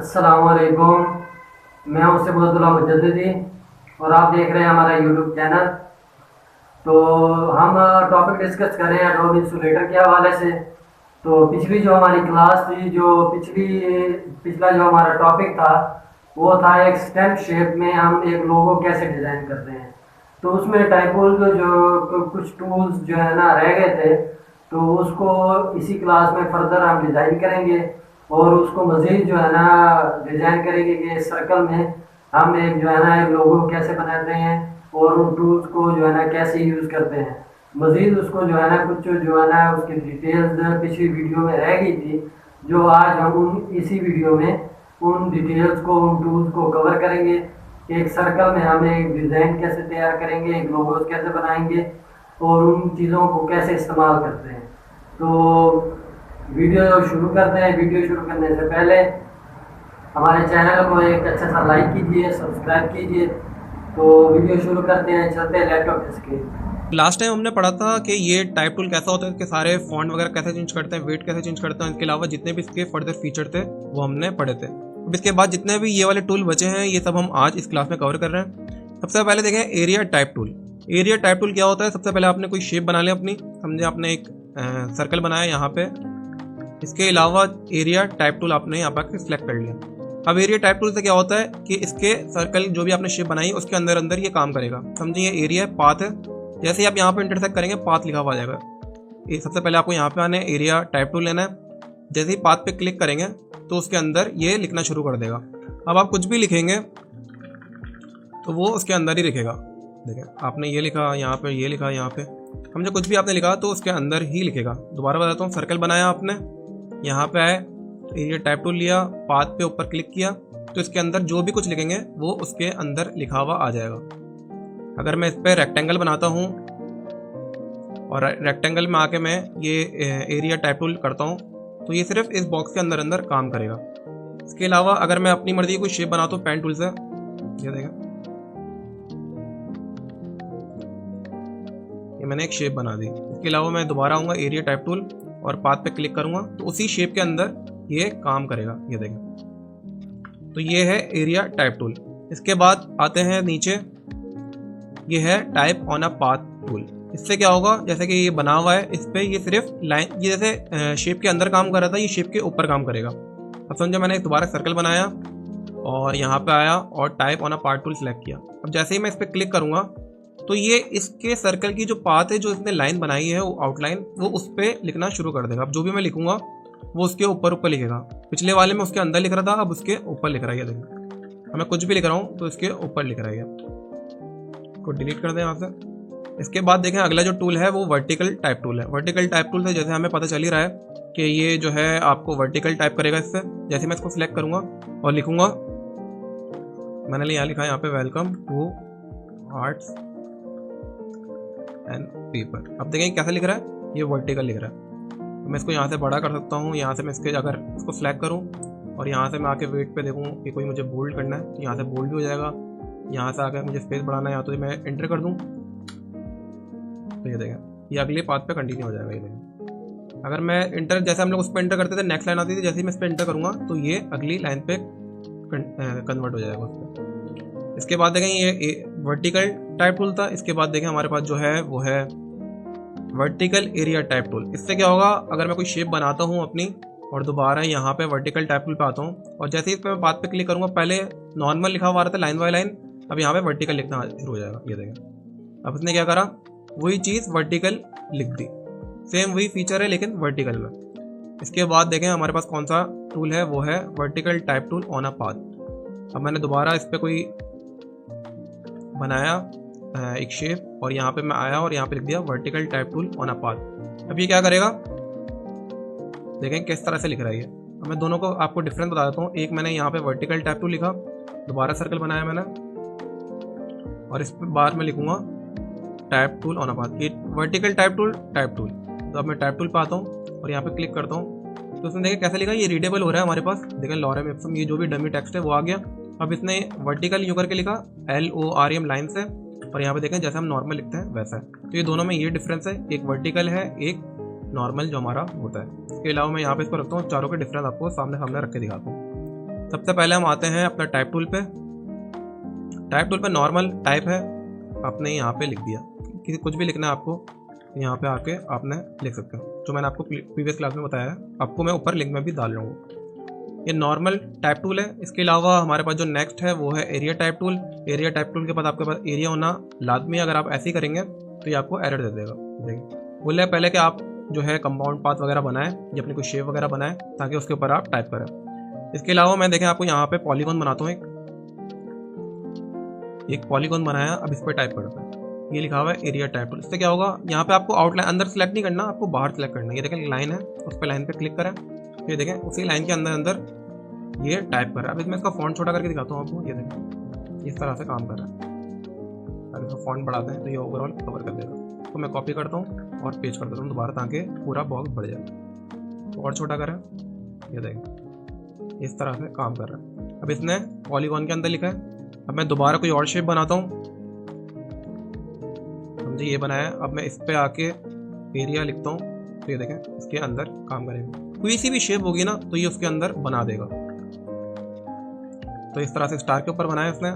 अस्सलामुअलैकुम। मैं हूं सिबुद्दौला मुजद्दिदी और आप देख रहे हैं हमारा यूट्यूब चैनल। तो हम टॉपिक डिस्कस कर रहे हैं एडोब इंसुलेटर के हवाले से। तो पिछली जो हमारी क्लास थी, जो पिछला जो हमारा टॉपिक था वो था एक स्टेम शेप में हम एक लोगो कैसे डिज़ाइन करते हैं। तो उसमें टाइपोल जो कुछ टूल्स जो है ना रह गए थे, तो उसको इसी क्लास में फर्दर हम डिज़ाइन करेंगे और उसको मज़ीद जो है ना डिज़ाइन करेंगे कि इस सर्कल में हम एक जो है ना एक लोगो कैसे बनाते हैं और उन टूल्स को जो है ना कैसे यूज़ करते हैं। मज़ीद उसको जो है ना कुछ जो है ना उसकी डिटेल्स पिछली वीडियो में रह गई थी, जो आज हम उन इसी वीडियो में उन डिटेल्स को, उन टूल्स को कवर करेंगे। एक सर्कल में हम एक डिज़ाइन कैसे तैयार करेंगे, एक लोगोस कैसे बनाएंगे और उन चीज़ों को कैसे इस्तेमाल करते हैं। तो वीडियो शुरू करते हैं। वीडियो शुरू करने से पहले हमारे चैनल को एक अच्छा सा लाइक कीजिए, सब्सक्राइब कीजिए। तो वीडियो शुरू करते हैं, चलते हैं लैपटॉप स्क्रीन। लास्ट टाइम हमने पढ़ा था कि ये टाइप टूल कैसा होता है, इसके सारे फॉन्ट वगैरह कैसे चेंज करते हैं, वेट कैसे चेंज करते हैं। इसके अलावा जितने भी इसके फर्दर फीचर थे वो हमने पढ़े थे। अब इसके बाद जितने भी ये वाले टूल बचे हैं ये सब हम आज इस क्लास में कवर कर रहे हैं। सबसे पहले देखें area type tool. Area type tool क्या होता है? सबसे पहले आपने कोई शेप बना लिया अपनी, समझे आपने एक सर्कल बनाया यहाँ पे। इसके अलावा एरिया टाइप टूल आपने यहाँ पर सिलेक्ट कर लिया। अब एरिया टाइप टूल से क्या होता है कि इसके सर्कल जो भी आपने शेप बनाई उसके अंदर अंदर ये काम करेगा। समझिए ये एरिया है, पाथ है। जैसे ही आप यहाँ पे इंटरसेक्ट करेंगे पाथ लिखा हुआ आ जाएगा। ये सबसे पहले आपको यहाँ पे आने एरिया टाइप टूल लेना है। जैसे ही पाथ पे क्लिक करेंगे तो उसके अंदर ये लिखना शुरू कर देगा। अब आप कुछ भी लिखेंगे तो वो उसके अंदर ही लिखेगा। देखें आपने ये लिखा, यहाँ पे ये लिखा, यहाँ पे समझे कुछ भी आपने लिखा तो उसके अंदर ही लिखेगा। दोबारा बताता हूँ, सर्कल बनाया आपने, यहाँ पे आए, एरिया टाइप टूल लिया, पाथ पे ऊपर क्लिक किया तो इसके अंदर जो भी कुछ लिखेंगे वो उसके अंदर लिखा हुआ आ जाएगा। अगर मैं इस पर रेक्टेंगल बनाता हूँ और रेक्टेंगल में आके मैं ये एरिया टाइप टूल करता हूँ तो ये सिर्फ इस बॉक्स के अंदर अंदर काम करेगा। इसके अलावा अगर मैं अपनी मर्जी की कोई शेप बनाता हूँ पेन टूल से, ये देखें ये मैंने एक शेप बना दी। इसके अलावा मैं दोबारा आऊँगा एरिया टाइप टूल और पाथ पे क्लिक करूँगा तो उसी शेप के अंदर ये काम करेगा। ये देखें तो ये है एरिया टाइप टूल। इसके बाद आते हैं नीचे, ये है type on a path tool. इससे क्या होगा, जैसे कि ये बना हुआ है इस पर ये सिर्फ लाइन, ये जैसे शेप के अंदर काम कर रहा था ये शेप के ऊपर काम करेगा। अब समझो मैंने दोबारा सर्कल बनाया और यहाँ पे आया और type on a path tool select किया। अब जैसे ही मैं इस पर क्लिक करूँगा तो ये इसके सर्कल की जो पाथ है, जो इसने लाइन बनाई है वो आउटलाइन, वो उस पर लिखना शुरू कर देगा। अब जो भी मैं लिखूंगा वो उसके ऊपर ऊपर लिखेगा। पिछले वाले में उसके अंदर लिख रहा था, अब उसके ऊपर लिख रहा है। देखिए मैं कुछ भी लिख रहा हूँ तो इसके ऊपर लिख रहा है। को डिलीट कर दें यहाँ से। इसके बाद देखें अगला जो टूल है वो वर्टिकल टाइप टूल है। वर्टिकल टाइप टूल से जैसे हमें पता चल ही रहा है कि ये जो है आपको वर्टिकल टाइप करेगा। इससे जैसे मैं इसको सिलेक्ट करूँगा और लिखूंगा, मैंने यहाँ लिखा है यहाँ पे welcome to arts and paper. अब देखें कैसे लिख रहा है, ये वर्टिकल लिख रहा है। तो मैं इसको यहाँ से बड़ा कर सकता हूँ। यहाँ से मैं इसके अगर इसको सिलेक्ट करूँ और यहाँ से मैं आके वेट पे देखूँ कि कोई मुझे बोल्ड करना है तो यहाँ से बोल्ड भी हो जाएगा। यहाँ से आकर मुझे स्पेस बढ़ाना है या तो मैं एंटर कर दूँ तो ये देखें ये अगले पाथ पे कंटिन्यू हो जाएगा। ये देखें अगर मैं इंटर, जैसे हम लोग उस पर एंटर करते थे नेक्स्ट लाइन आती थी, जैसे ही मैं इस पर एंटर करूँगा तो ये अगली लाइन पे कन्वर्ट हो जाएगा उस पर। इसके बाद देखें ये वर्टिकल टाइप टूल था। इसके बाद देखें हमारे पास जो है वो है वर्टिकल एरिया टाइप टूल। इससे क्या होगा, अगर मैं कोई शेप बनाता हूँ अपनी और दोबारा यहाँ पे वर्टिकल टाइप टूल पे आता हूँ और जैसे ही इस पर मैं पाथ पे क्लिक करूँगा, पहले नॉर्मल लिखा हुआ आ रहा था लाइन बाय लाइन, अब यहाँ पे वर्टिकल लिखना शुरू हो जाएगा। ये देखें अब इसने क्या करा, वही चीज़ वर्टिकल लिख दी। सेम वही फीचर है लेकिन वर्टिकल में। इसके बाद देखें हमारे पास कौन सा टूल है, वो है vertical type tool on a path. अब मैंने दोबारा इस पर कोई बनाया एक शेप और यहाँ पे मैं आया और यहाँ पे लिख दिया vertical type tool on a path. अब ये क्या करेगा, देखें किस तरह से लिख रहा है ये। अब मैं दोनों को आपको डिफरेंस बता देता हूँ। एक मैंने यहाँ पे वर्टिकल टाइप टूल लिखा, दोबारा सर्कल बनाया मैंने और इस बार मैं लिखूंगा type tool on a path. ये वर्टिकल टाइप टूल तो अब मैं टाइप टूल पे आता हूँ और यहाँ पे क्लिक करता हूँ तो उसने देखें कैसे लिखा, ये रीडेबल हो रहा है हमारे पास। देखें लॉरेम इप्सम, ये जो भी डमी टेक्स्ट है वो आ गया। अब इसने वर्टिकल यूं करके लिखा LOREM लाइन से, और यहाँ पे देखें जैसे हम नॉर्मल लिखते हैं वैसा है। तो ये दोनों में ये डिफरेंस है, एक वर्टिकल है एक नॉर्मल जो हमारा होता है। इसके अलावा मैं यहाँ पे इसको रखता हूँ, चारों के डिफरेंस आपको सामने सामने रख के दिखाता हूँ। सबसे पहले हम आते हैं अपना टाइप टूल पे। टाइप टूल पे नॉर्मल टाइप है, आपने यहाँ पे लिख दिया। किसी कुछ भी लिखना है आपको, यहाँ पे आके आपने लिख सकते हो। जो मैंने आपको प्रीवियस क्लास में बताया है, आपको मैं ऊपर लिंक में भी डाल लूँगा। ये नॉर्मल टाइप टूल है। इसके अलावा हमारे पास जो नेक्स्ट है वो है area type tool. Area type tool के बाद आपके पास एरिया होना लाजमी है। अगर आप ऐसे ही करेंगे तो ये आपको एरर दे देगा। देखिए, बोले पहले कि आप जो है कंपाउंड पाथ वगैरह बनाएं या अपनी कोई शेप वगैरह बनाएं ताकि उसके ऊपर आप टाइप करें। इसके अलावा मैं देखें आपको यहाँ पे पॉलीगॉन बनाता हूँ। एक पॉलीगॉन बनाया, अब इस पर टाइप करता है। ये लिखा हुआ है एरिया टाइप टूल। इससे क्या होगा, यहाँ पे आपको आउटलाइन अंदर सेलेक्ट नहीं करना, आपको बाहर सेलेक्ट करना है। ये देखें लाइन है, उस पर लाइन पे क्लिक करें, ये देखें उसी लाइन के अंदर अंदर ये टाइप कर रहा है। अब इसमें इसका फॉन्ट छोटा करके दिखाता हूँ आपको। ये देखें इस तरह से काम कर रहा है। अगर इसका फॉन्ट बढ़ाते हैं तो ये ओवरऑल कवर कर देगा। तो मैं कॉपी करता हूँ और पेस्ट कर देता हूँ दोबारा ताकि पूरा बॉक्स बढ़ जाए। तो और छोटा करें, ये देखें इस तरह से काम कर रहा है। अब इसने पॉलीगॉन के अंदर लिखा है। अब मैं दोबारा कोई और शेप बनाता हूँ, समझे ये बनाया। अब मैं इस पे आके एरिया लिखता हूँ, तो ये देखें इसके अंदर काम करेगा। कोई सी भी शेप होगी ना तो ये उसके अंदर बना देगा। तो इस तरह से स्टार के ऊपर बनाया इसने।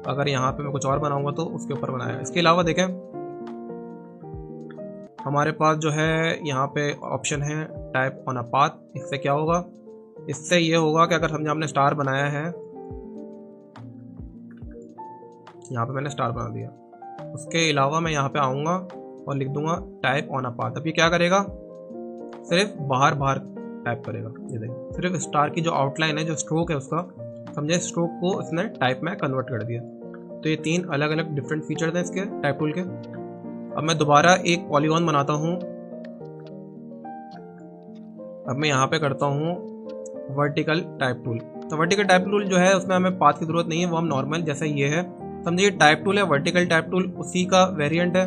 अगर यहाँ पे मैं कुछ और बनाऊंगा तो उसके ऊपर बनाया। इसके अलावा देखें हमारे पास जो है यहाँ पे ऑप्शन है टाइप ऑन अ पाथ। इससे क्या होगा, इससे ये होगा कि अगर समझे आपने स्टार बनाया है, यहाँ पे मैंने स्टार बना दिया, उसके अलावा मैं यहाँ पे आऊँगा और लिख दूंगा टाइप ऑन अ पाथ। अब ये क्या करेगा, सिर्फ बाहर बाहर टाइप करेगा। ये देखिए सिर्फ स्टार की जो आउटलाइन है, जो स्ट्रोक है उसका, समझे स्ट्रोक को इसने टाइप में कन्वर्ट कर दिया। तो ये 3 अलग अलग डिफरेंट फीचर्स हैं इसके टाइप टूल के। अब मैं दोबारा एक पॉलीगॉन बनाता हूँ। अब मैं यहाँ पे करता हूँ वर्टिकल टाइप टूल। तो वर्टिकल टाइप टूल जो है उसमें हमें पाथ की जरूरत नहीं है, वो हम नॉर्मल जैसे ये है समझे। ये टाइप टूल है, वर्टिकल टाइप टूल उसी का वेरिएंट है।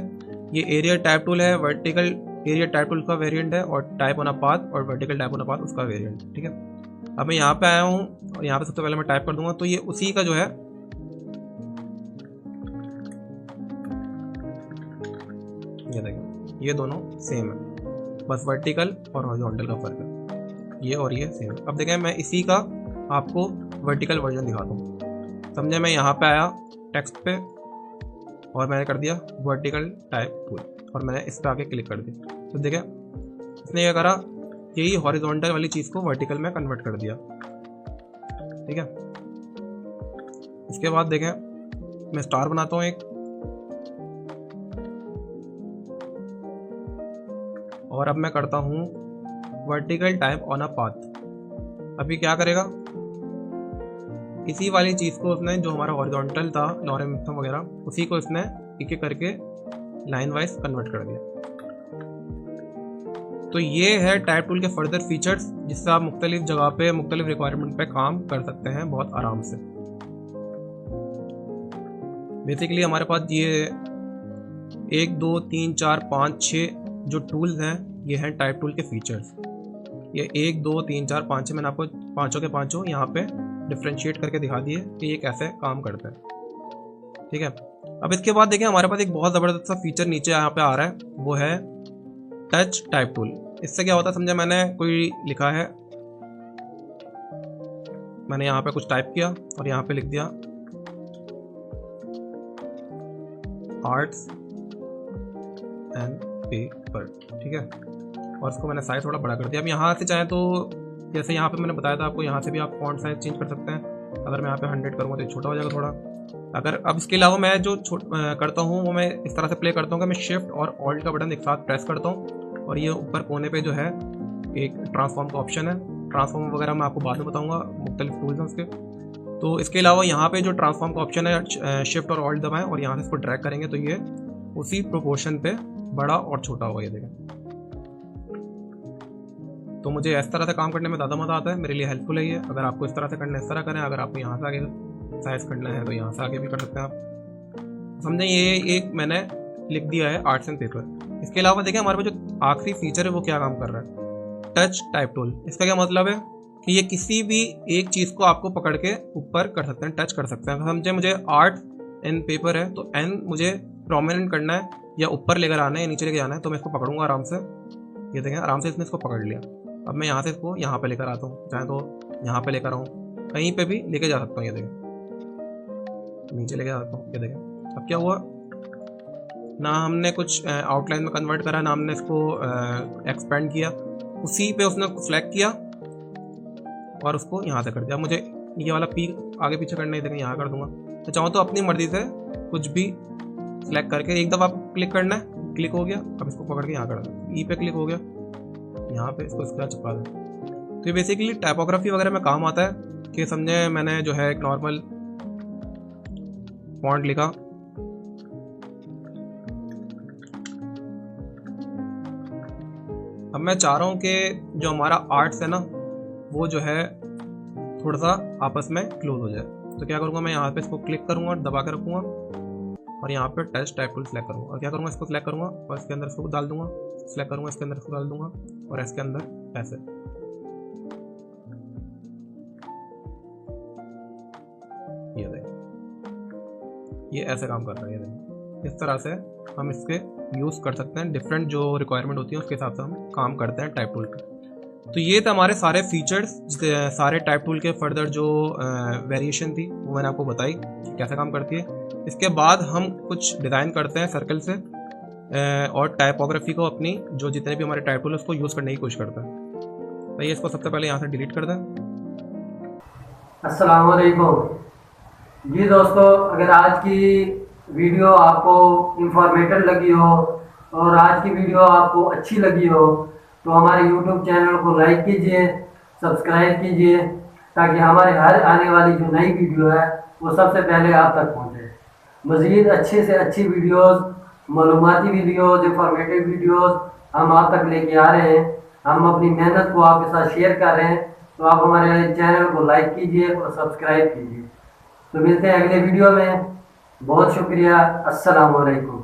ये एरिया टाइप टूल है, वर्टिकल एरिया टाइप टूल का वेरिएंट है, और टाइप ऑन अ पाथ और vertical type on a path उसका वेरिएंट, ठीक है। अब मैं यहाँ पे आया हूँ और यहाँ पे सबसे पहले मैं टाइप कर दूंगा, तो ये उसी का जो है ये देखें ये दोनों सेम है, बस वर्टिकल और हॉरिजॉन्टल का फर्क है। ये और ये सेम है। अब देखें मैं इसी का आपको वर्टिकल वर्जन दिखाता हूँ। समझे मैं यहाँ पे आया टेक्स्ट पे और मैंने कर दिया वर्टिकल टाइप टूल और मैंने इस पर आके क्लिक कर दिया। तो देखें इसने क्या करा, यही हॉरिजॉन्टल वाली चीज़ को वर्टिकल में कन्वर्ट कर दिया, ठीक है। इसके बाद देखें मैं स्टार बनाता हूँ एक, और अब मैं करता हूँ vertical type on a path. अभी क्या करेगा, इसी वाली चीज़ को उसने जो हमारा हॉरिजॉन्टल था लॉरेम वगैरह, उसी को इसने एक एक करके लाइन वाइज कन्वर्ट कर दिया। तो ये है टाइप टूल के फर्दर फीचर्स, जिससे आप मुख्तलिफ जगह पे मुख्तलिफ रिक्वायरमेंट पे काम कर सकते हैं बहुत आराम से। बेसिकली हमारे पास ये 1 2 3 4 5 6 जो टूल्स हैं, ये हैं टाइप टूल के फीचर्स। ये 1 2 3 4 5 6 मैंने आपको पाँचों के पाँचों यहाँ पे डिफ्रेंशिएट करके दिखा दिए कि ये कैसे काम करता है, ठीक है। अब इसके बाद देखिए हमारे पास एक बहुत ज़बरदस्त सा फीचर नीचे यहाँ पे आ रहा है, वो है टच टाइप टूल। इससे क्या होता है समझे, मैंने कोई लिखा है, मैंने यहाँ पे कुछ टाइप किया और यहाँ पे लिख दिया आर्ट्स एंड पेपर, ठीक है, और उसको मैंने साइज थोड़ा बड़ा कर दिया। अब यहाँ से चाहे तो जैसे यहाँ पे मैंने बताया था आपको, यहाँ से भी आप फॉन्ट साइज चेंज कर सकते हैं। अगर मैं यहाँ पे 100 करूँगा तो छोटा हो जाएगा थोड़ा। अगर अब इसके अलावा मैं जो करता हूँ वो मैं इस तरह से प्ले करता हूँ कि मैं शिफ्ट और ऑल्ट का बटन एक साथ प्रेस करता हूँ और ये ऊपर कोने पे जो है एक ट्रांसफॉर्म का ऑप्शन है। ट्रांसफॉर्म वगैरह मैं आपको बाद में बताऊँगा, मुख्तलिफ टूल्स हैं उसके। तो इसके अलावा यहाँ पे जो ट्रांसफॉर्म का ऑप्शन है, शिफ्ट और ऑल्ट दबाएं और यहाँ से इसको ड्रैग करेंगे तो ये उसी प्रोपोर्शन पे बड़ा और छोटा होगा, ये देखें। तो मुझे इस तरह से काम करने में ज़्यादा मज़ा आता है, मेरे लिए हेल्पफुल है ये। अगर आपको इस तरह से करना है इस तरह करें, अगर आपको यहाँ से आगे साइज करना है तो यहाँ से आगे भी कर सकते हैं आप। समझें ये एक मैंने लिख दिया है आर्ट्स एंड पेपर। इसके अलावा देखें हमारे पास जो आखिरी फीचर है वो क्या काम कर रहा है, टच टाइप टूल। इसका क्या मतलब है कि ये किसी भी एक चीज़ को आपको पकड़ के ऊपर कर सकते हैं, टच कर सकते हैं। समझे मुझे आर्ट एंड पेपर है तो एन मुझे प्रोमिनेंट करना है या ऊपर लेकर आना है या नीचे लेकर जाना है, तो मैं इसको पकड़ूंगा आराम से। ये देखें आराम से इसने इसको पकड़ लिया। अब मैं यहाँ से इसको यहाँ पे लेकर आता हूँ, चाहे तो यहाँ पे लेकर आऊँ, कहीं पे भी लेके जा सकता हूँ। ये देखें, नीचे लेके जा सकता हूँ। ये देखें अब क्या हुआ, ना हमने कुछ आउटलाइन में कन्वर्ट करा, ना हमने इसको एक्सपेंड किया, उसी पे उसने सेलेक्ट किया और उसको यहाँ से कर दिया। मुझे ये वाला पी आगे पीछे करना ही, देखें यहाँ कर दूंगा। तो चाहो तो अपनी मर्जी से कुछ भी सिलेक्ट करके एक दफ़ा क्लिक करना है, क्लिक हो गया, अब इसको पकड़ के यहाँ कर दो, ई पे क्लिक हो गया, यहाँ पे इसको इसका चिपका दें। तो ये बेसिकली टाइपोग्राफी वगैरह में काम आता है कि समझे मैंने जो है एक नॉर्मल फॉन्ट लिखा, अब मैं चाह रहा हूँ कि जो हमारा आर्ट्स है ना वो जो है थोड़ा सा आपस में क्लोज हो जाए। तो क्या करूँगा, मैं यहाँ पे इसको क्लिक करूँगा और दबा के रखूँगा और यहाँ पे टच टाइप टूल सेलेक्ट करूँगा और क्या करूँगा, इसको सेलेक्ट करूँगा और इसके अंदर इसको डाल दूंगा, सेलेक्ट करूँगा, इसके अंदर इसको डाल दूंगा और इसके अंदर ऐसे। ये देखें, ये ऐसे काम कर रहा है। ये देखें, इस तरह से हम इसके यूज़ कर सकते हैं, डिफरेंट जो रिक्वायरमेंट होती है उसके हिसाब से हम काम करते हैं टाइप टूल पे। तो ये थे हमारे सारे फीचर्स, सारे टाइप टूल के फर्दर जो वेरिएशन थी वो मैंने आपको बताई कैसे काम करती है। इसके बाद हम कुछ डिज़ाइन करते हैं सर्कल से और टाइपोग्राफी को अपनी जो जितने भी हमारे टाइप टूल है उसको यूज़ करने की कोशिश करते हैं। तो ये इसको सबसे पहले यहाँ से डिलीट कर दें। अस्सलाम वालेकुम जी दोस्तों, अगर आज की वीडियो आपको इंफॉर्मेटिव लगी हो और आज की वीडियो आपको अच्छी लगी हो तो हमारे YouTube चैनल को लाइक कीजिए, सब्सक्राइब कीजिए, ताकि हमारे हर आने वाली जो नई वीडियो है वो सबसे पहले आप तक पहुंचे। मज़ीद अच्छे से अच्छी वीडियोस, मालूमाती वीडियोस, इंफॉर्मेटिव वीडियोस हम आप तक लेके आ रहे हैं। हम अपनी मेहनत को आपके साथ शेयर कर रहे हैं, तो आप हमारे चैनल को लाइक कीजिए और सब्सक्राइब कीजिए। तो मिलते हैं अगले वीडियो में। बहुत शुक्रिया। अस्सलाम वालेकुम।